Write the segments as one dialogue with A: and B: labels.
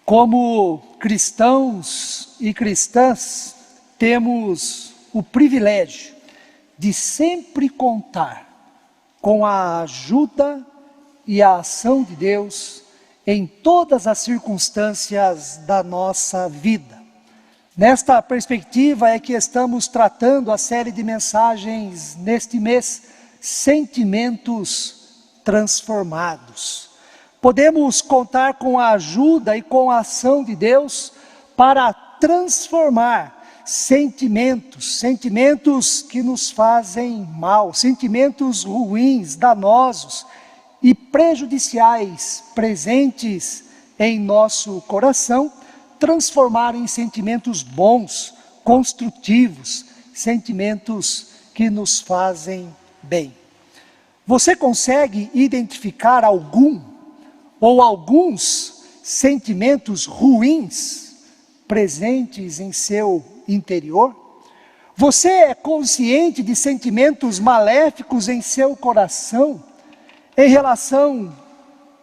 A: Como cristãos e cristãs, temos o privilégio de sempre contar com a ajuda e a ação de Deus em todas as circunstâncias da nossa vida. Nesta perspectiva é que estamos tratando a série de mensagens neste mês, Sentimentos Transformados. Podemos contar com a ajuda e com a ação de Deus para transformar sentimentos que nos fazem mal, sentimentos ruins, danosos e prejudiciais presentes em nosso coração, transformar em sentimentos bons, construtivos, sentimentos que nos fazem bem. Você consegue identificar algum ou alguns sentimentos ruins presentes em seu interior? Você é consciente de sentimentos maléficos em seu coração em relação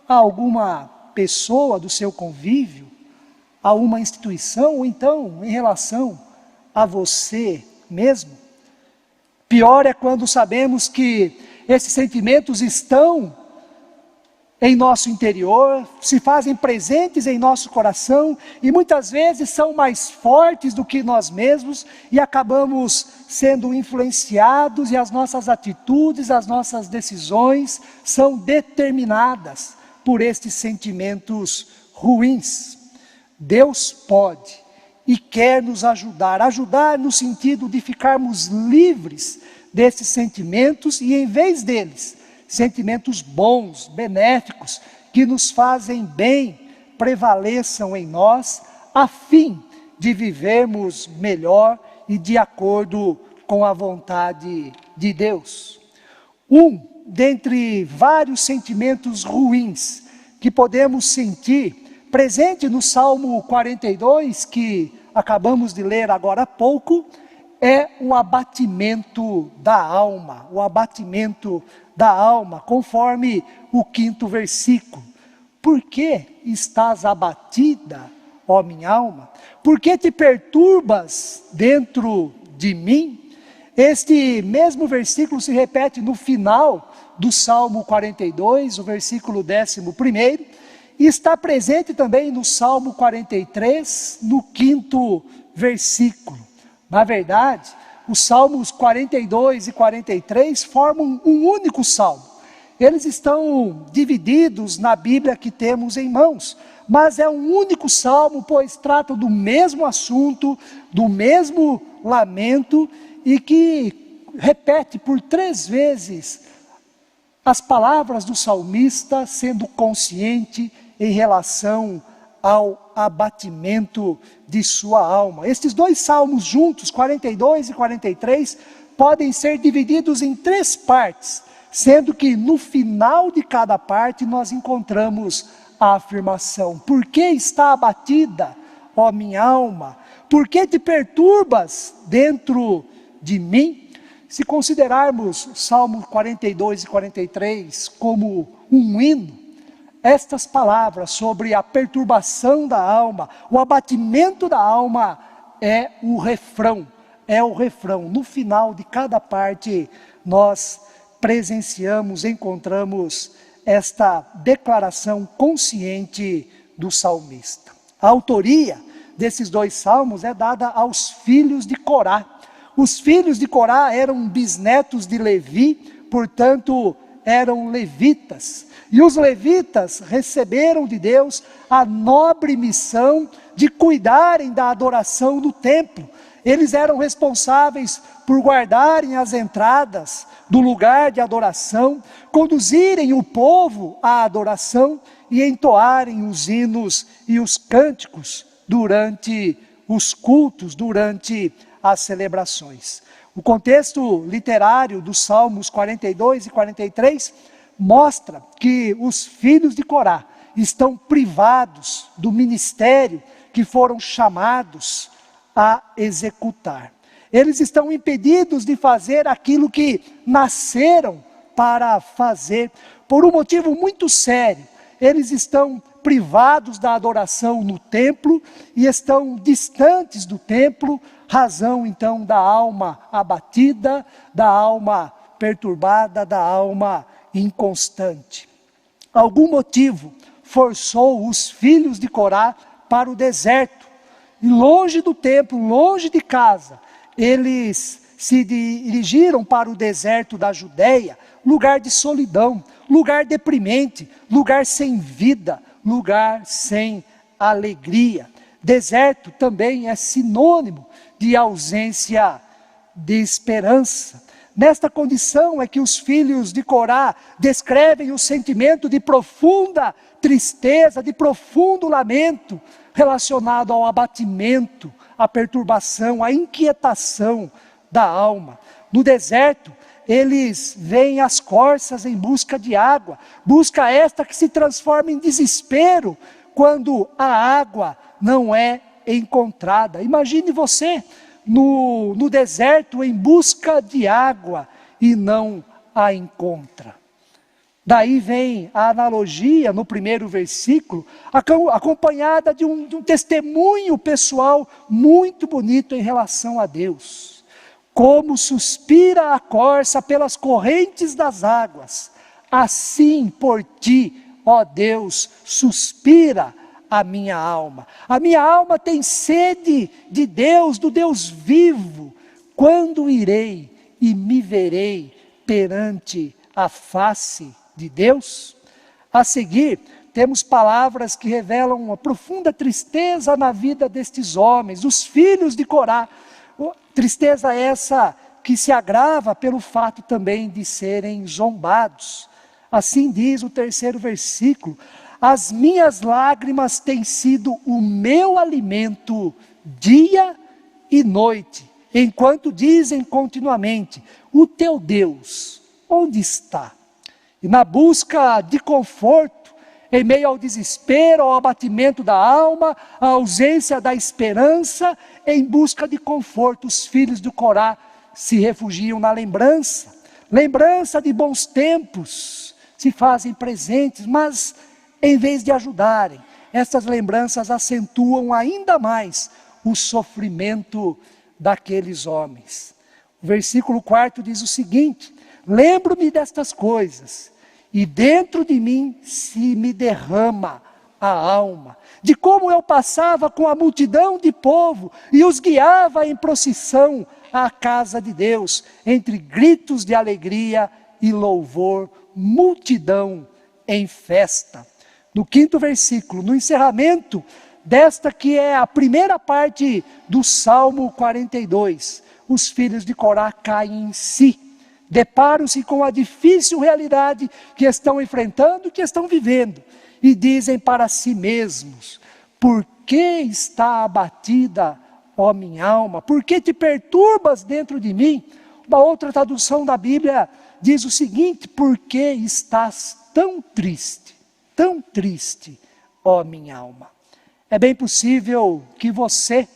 A: a alguma pessoa do seu convívio, a uma instituição, ou então em relação a você mesmo? Pior é quando sabemos que esses sentimentos estão em nosso interior, se fazem presentes em nosso coração e muitas vezes são mais fortes do que nós mesmos e acabamos sendo influenciados e as nossas atitudes, as nossas decisões são determinadas por estes sentimentos ruins. Deus pode e quer nos ajudar no sentido de ficarmos livres desses sentimentos e em vez deles, sentimentos bons, benéficos, que nos fazem bem, prevaleçam em nós, a fim de vivermos melhor e de acordo com a vontade de Deus. Um dentre vários sentimentos ruins que podemos sentir, presente no Salmo 42, que acabamos de ler agora há pouco, é o abatimento da alma, conforme o 5º versículo. Por que estás abatida, ó minha alma? Por que te perturbas dentro de mim? Este mesmo versículo se repete no final do Salmo 42, o versículo 11º, e está presente também no Salmo 43, no 5º versículo. Na verdade, os Salmos 42 e 43 formam um único salmo. Eles estão divididos na Bíblia que temos em mãos, mas é um único salmo, pois trata do mesmo assunto, do mesmo lamento, e que repete por 3 vezes as palavras do salmista, sendo consciente em relação ao abatimento de sua alma. Estes 2 salmos juntos, 42 e 43, podem ser divididos em 3 partes, sendo que no final de cada parte nós encontramos a afirmação: por que está abatida, ó minha alma? Por que te perturbas dentro de mim? Se considerarmos Salmos 42 e 43 como um hino, estas palavras sobre a perturbação da alma, o abatimento da alma, é o refrão. No final de cada parte, nós encontramos esta declaração consciente do salmista. A autoria desses 2 salmos é dada aos filhos de Corá. Os filhos de Corá eram bisnetos de Levi, portanto, eram levitas. E os levitas receberam de Deus a nobre missão de cuidarem da adoração no templo. Eles eram responsáveis por guardarem as entradas do lugar de adoração, conduzirem o povo à adoração e entoarem os hinos e os cânticos durante os cultos, durante as celebrações. O contexto literário dos Salmos 42 e 43 mostra que os filhos de Corá estão privados do ministério que foram chamados a executar. Eles estão impedidos de fazer aquilo que nasceram para fazer, por um motivo muito sério. Eles estão privados da adoração no templo e estão distantes do templo, razão então da alma abatida, da alma perturbada, da alma inconstante. Algum motivo forçou os filhos de Corá para o deserto, e longe do templo, longe de casa, eles se dirigiram para o deserto da Judéia, lugar de solidão, lugar deprimente, lugar sem vida, lugar sem alegria. Deserto também é sinônimo de ausência de esperança. Nesta condição é que os filhos de Corá descrevem o sentimento de profunda tristeza, de profundo lamento, relacionado ao abatimento, à perturbação, à inquietação da alma. No deserto, eles veem as corças em busca de água, busca esta que se transforma em desespero quando a água não é encontrada. Imagine você no deserto em busca de água e não a encontra. Daí vem a analogia no primeiro versículo, acompanhada de um testemunho pessoal muito bonito em relação a Deus. Como suspira a corça pelas correntes das águas, assim por ti, ó Deus, suspira a minha alma. A minha alma tem sede de Deus, do Deus vivo. Quando irei e me verei perante a face de Deus? A seguir, temos palavras que revelam uma profunda tristeza na vida destes homens, os filhos de Corá. Tristeza essa que se agrava pelo fato também de serem zombados. Assim diz o terceiro versículo: as minhas lágrimas têm sido o meu alimento dia e noite, enquanto dizem continuamente: o teu Deus, onde está? E na busca de conforto, em meio ao desespero, ao abatimento da alma, à ausência da esperança, em busca de conforto, os filhos do Corá se refugiam na lembrança de bons tempos, se fazem presentes, mas em vez de ajudarem, essas lembranças acentuam ainda mais o sofrimento daqueles homens. O versículo 4 diz o seguinte: lembro-me destas coisas, e dentro de mim se me derrama a alma, de como eu passava com a multidão de povo e os guiava em procissão à casa de Deus, entre gritos de alegria e louvor, multidão em festa. No quinto versículo, no encerramento desta que é a primeira parte do Salmo 42, os filhos de Corá caem em si, deparam-se com a difícil realidade que estão enfrentando, que estão vivendo, e dizem para si mesmos: por que está abatida, ó minha alma? Por que te perturbas dentro de mim? Uma outra tradução da Bíblia diz o seguinte: por que estás tão triste, ó minha alma? É bem possível que você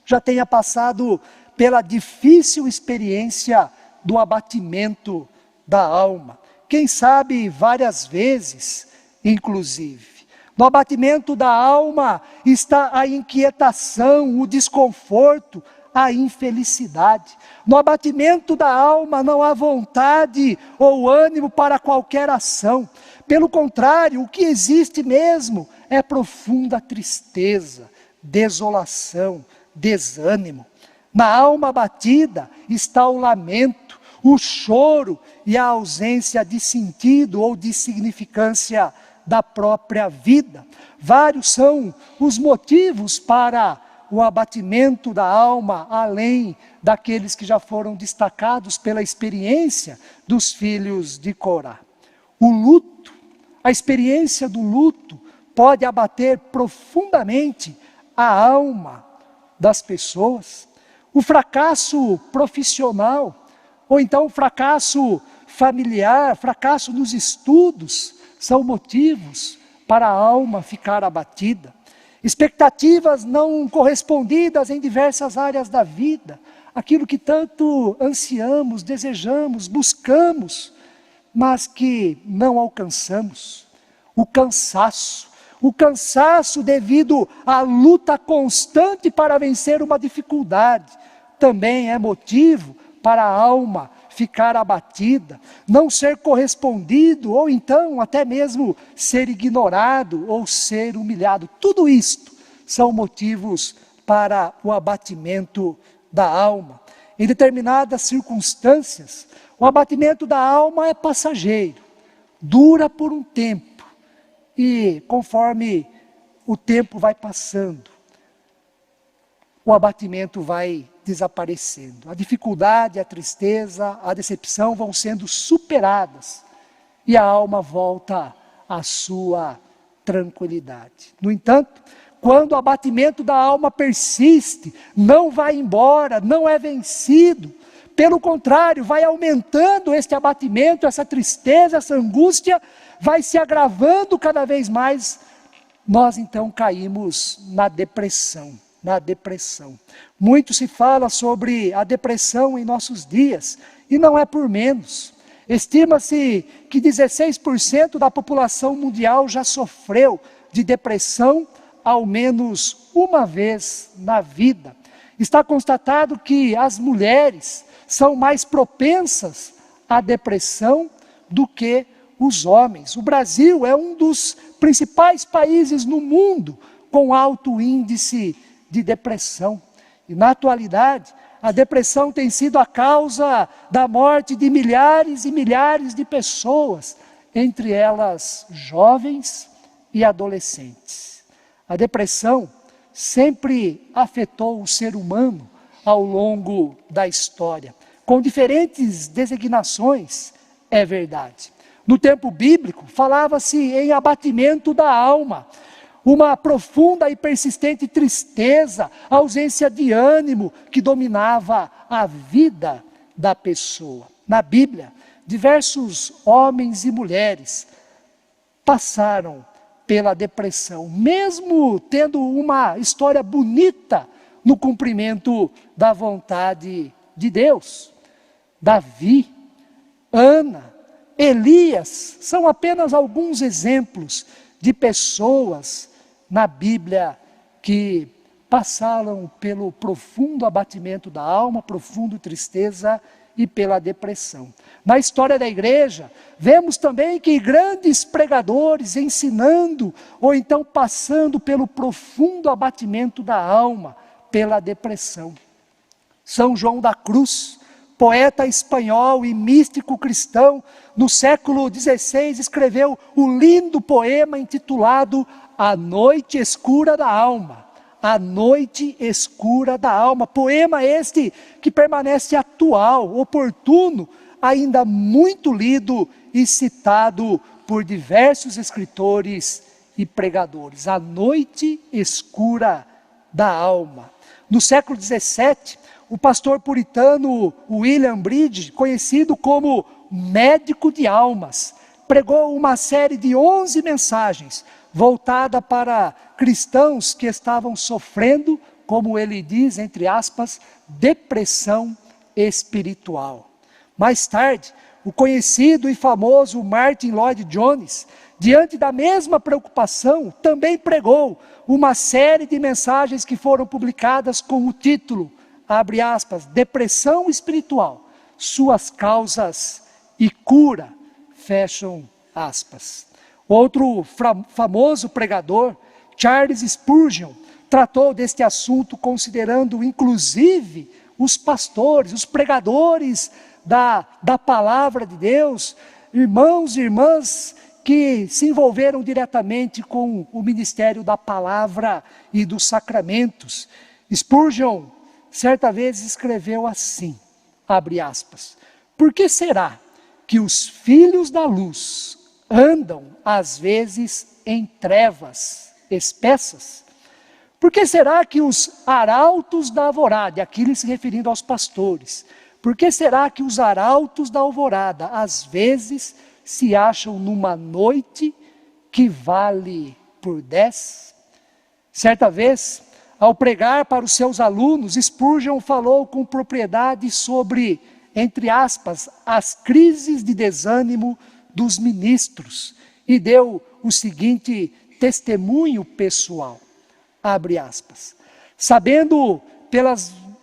A: já tenha passado pela difícil experiência do abatimento da alma. Quem sabe várias vezes, inclusive. No abatimento da alma está a inquietação, o desconforto, a infelicidade. No abatimento da alma não há vontade ou ânimo para qualquer ação. Pelo contrário, o que existe mesmo é profunda tristeza, desolação, desânimo. Na alma abatida está o lamento, o choro e a ausência de sentido ou de significância da própria vida. Vários são os motivos para o abatimento da alma, além daqueles que já foram destacados pela experiência dos filhos de Corá. O luto, a experiência do luto, pode abater profundamente a alma das pessoas. O fracasso profissional, ou então o fracasso familiar, fracasso nos estudos, são motivos para a alma ficar abatida. expectativas não correspondidas em diversas áreas da vida, aquilo que tanto ansiamos, desejamos, buscamos, mas que não alcançamos. O cansaço devido à luta constante para vencer uma dificuldade, também é motivo para a alma ficar abatida, não ser correspondido, ou então até mesmo ser ignorado ou ser humilhado. Tudo isto são motivos para o abatimento da alma. Em determinadas circunstâncias, o abatimento da alma é passageiro, dura por um tempo, e conforme o tempo vai passando, o abatimento vai desaparecendo. A dificuldade, a tristeza, a decepção vão sendo superadas e a alma volta à sua tranquilidade. No entanto, quando o abatimento da alma persiste, não vai embora, não é vencido, pelo contrário, vai aumentando este abatimento, essa tristeza, essa angústia, vai se agravando cada vez mais, nós então caímos na depressão. Muito se fala sobre a depressão em nossos dias, e não é por menos. Estima-se que 16% da população mundial já sofreu de depressão ao menos uma vez na vida. Está constatado que as mulheres são mais propensas à depressão do que os homens. O Brasil é um dos principais países no mundo com alto índice de depressão. E na atualidade, a depressão tem sido a causa da morte de milhares e milhares de pessoas, entre elas jovens e adolescentes. A depressão sempre afetou o ser humano ao longo da história, com diferentes designações, é verdade. No tempo bíblico, falava-se em abatimento da alma, uma profunda e persistente tristeza, ausência de ânimo que dominava a vida da pessoa. Na Bíblia, diversos homens e mulheres passaram pela depressão, mesmo tendo uma história bonita no cumprimento da vontade de Deus. Davi, Ana, Elias, são apenas alguns exemplos de pessoas na Bíblia que passaram pelo profundo abatimento da alma, profunda tristeza e pela depressão. Na história da igreja, vemos também que grandes pregadores ensinando ou então passando pelo profundo abatimento da alma, pela depressão. São João da Cruz, poeta espanhol e místico cristão, no século XVI escreveu o lindo poema intitulado A Noite Escura da Alma. A Noite Escura da Alma. Poema este que permanece atual, oportuno, ainda muito lido e citado por diversos escritores e pregadores. A Noite Escura da Alma. No século XVII, o pastor puritano William Bridge, conhecido como médico de almas, pregou uma série de 11 mensagens voltada para cristãos que estavam sofrendo, como ele diz, entre aspas, depressão espiritual. Mais tarde, o conhecido e famoso Martin Lloyd Jones, diante da mesma preocupação, também pregou uma série de mensagens que foram publicadas com o título, abre aspas, Depressão Espiritual, Suas Causas e Cura, fecham aspas. Outro famoso pregador, Charles Spurgeon, tratou deste assunto considerando inclusive os pastores, os pregadores da palavra de Deus, irmãos e irmãs que se envolveram diretamente com o ministério da palavra e dos sacramentos. Spurgeon, certa vez, escreveu assim, abre aspas, por que será que os filhos da luz andam, às vezes, em trevas espessas? Por que será que os arautos da alvorada, aqui ele se referindo aos pastores, por que será que os arautos da alvorada, às vezes, se acham numa noite que vale por 10? Certa vez, ao pregar para os seus alunos, Spurgeon falou com propriedade sobre, entre aspas, as crises de desânimo dos ministros e deu o seguinte testemunho pessoal, abre aspas, sabendo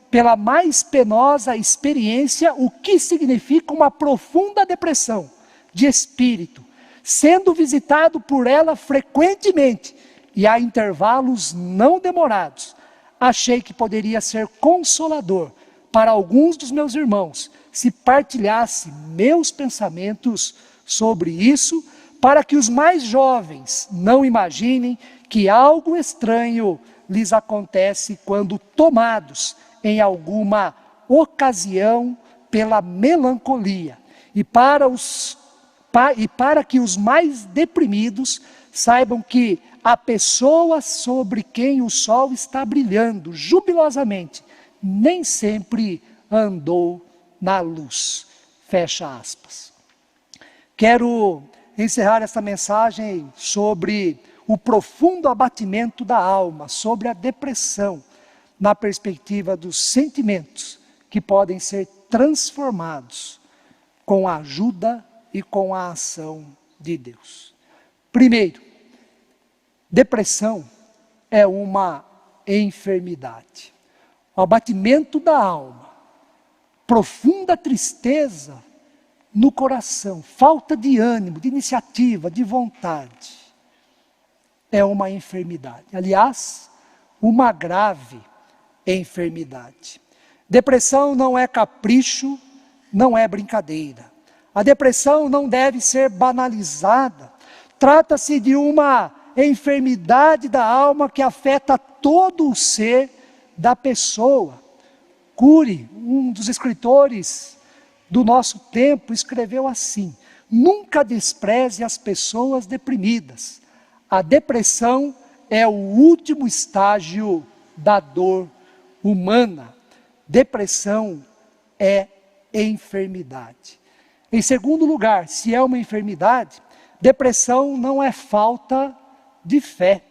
A: pela mais penosa experiência o que significa uma profunda depressão de espírito, sendo visitado por ela frequentemente e a intervalos não demorados, achei que poderia ser consolador para alguns dos meus irmãos se partilhasse meus pensamentos sobre isso, para que os mais jovens não imaginem que algo estranho lhes acontece quando tomados em alguma ocasião pela melancolia, e para que os mais deprimidos saibam que a pessoa sobre quem o sol está brilhando jubilosamente nem sempre andou na luz. Fecha aspas. Quero encerrar esta mensagem sobre o profundo abatimento da alma, sobre a depressão, na perspectiva dos sentimentos que podem ser transformados com a ajuda e com a ação de Deus. Primeiro, depressão é uma enfermidade. O abatimento da alma, profunda tristeza no coração, falta de ânimo, de iniciativa, de vontade, é uma enfermidade. Aliás, uma grave enfermidade. Depressão não é capricho, não é brincadeira. A depressão não deve ser banalizada. Trata-se de uma enfermidade da alma que afeta todo o ser da pessoa. Cury, um dos escritores do nosso tempo, escreveu assim: nunca despreze as pessoas deprimidas. A depressão é o último estágio da dor humana. Depressão é enfermidade. Em segundo lugar, se é uma enfermidade, depressão não é falta de fé.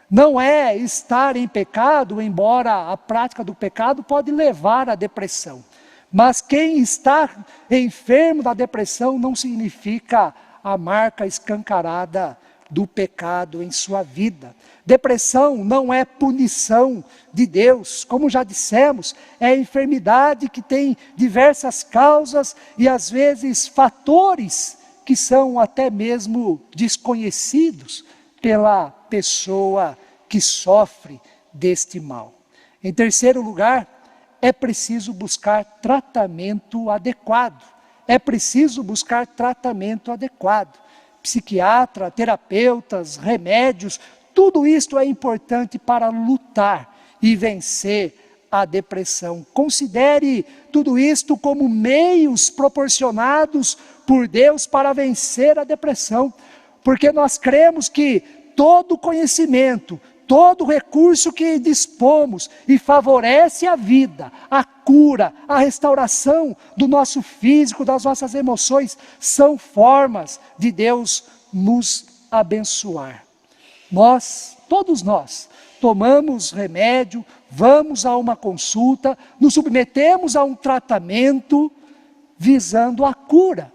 A: Não é estar em pecado, embora a prática do pecado pode levar à depressão. Mas quem está enfermo da depressão não significa a marca escancarada do pecado em sua vida. Depressão não é punição de Deus, como já dissemos, é enfermidade que tem diversas causas e às vezes fatores que são até mesmo desconhecidos pela pessoa que sofre deste mal. Em terceiro lugar, é preciso buscar tratamento adequado. É preciso buscar tratamento adequado. Psiquiatra, terapeutas, remédios, tudo isto é importante para lutar e vencer a depressão. Considere tudo isto como meios proporcionados por Deus para vencer a depressão, porque nós cremos que todo conhecimento, todo recurso que dispomos e favorece a vida, a cura, a restauração do nosso físico, das nossas emoções, são formas de Deus nos abençoar. Todos nós, tomamos remédio, vamos a uma consulta, nos submetemos a um tratamento visando a cura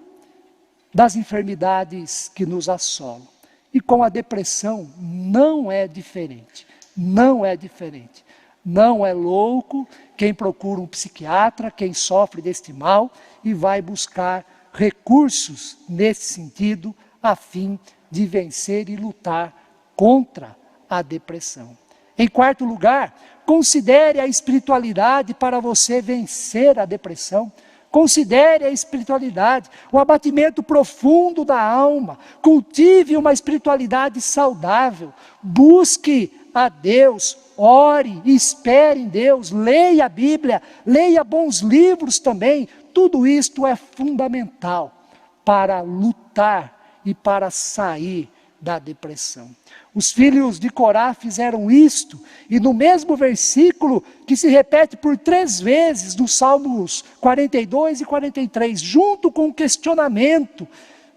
A: das enfermidades que nos assolam. E com a depressão não é diferente, não é diferente. Não é louco quem procura um psiquiatra, quem sofre deste mal e vai buscar recursos nesse sentido a fim de vencer e lutar contra a depressão. Em quarto lugar, considere a espiritualidade para você vencer a depressão. Considere a espiritualidade, o abatimento profundo da alma. Cultive uma espiritualidade saudável. Busque a Deus, ore, espere em Deus, leia a Bíblia, leia bons livros também. Tudo isto é fundamental para lutar e para sair da depressão. Os filhos de Corá fizeram isto, e no mesmo versículo, que se repete por 3 vezes, nos Salmos 42 e 43, junto com o questionamento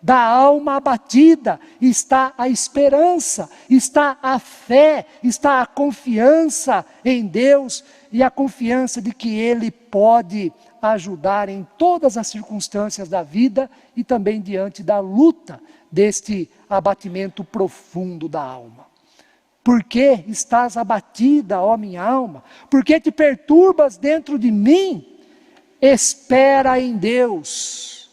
A: da alma abatida está a esperança, está a fé, está a confiança em Deus e a confiança de que Ele pode ajudar em todas as circunstâncias da vida e também diante da luta deste abatimento profundo da alma. Por que estás abatida, ó minha alma? Por que te perturbas dentro de mim? Espera em Deus,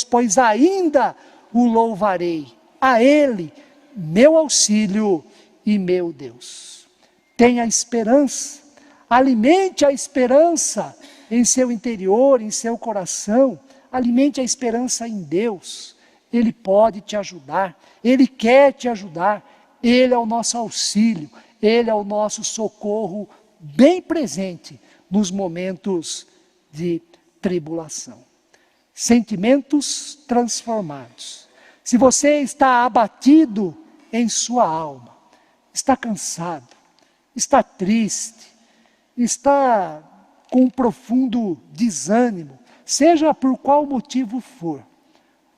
A: pois ainda o louvarei, a Ele, meu auxílio e meu Deus. Tenha esperança, alimente a esperança em seu interior, em seu coração, alimente a esperança em Deus. Ele pode te ajudar, Ele quer te ajudar, Ele é o nosso auxílio, Ele é o nosso socorro bem presente nos momentos de tribulação. Sentimentos transformados. Se você está abatido em sua alma, está cansado, está triste, está com um profundo desânimo, seja por qual motivo for,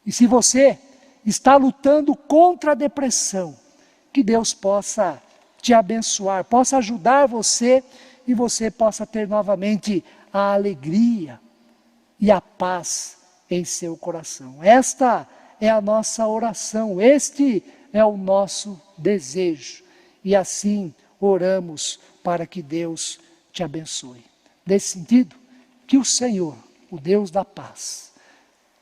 A: e se você está lutando contra a depressão, que Deus possa te abençoar, possa ajudar você e você possa ter novamente a alegria e a paz em seu coração. Esta é a nossa oração, este é o nosso desejo. E assim oramos para que Deus te abençoe. Nesse sentido, que o Senhor, o Deus da paz,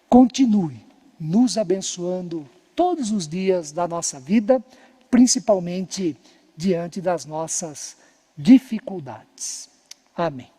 A: continue nos abençoando todos os dias da nossa vida, principalmente diante das nossas dificuldades. Amém.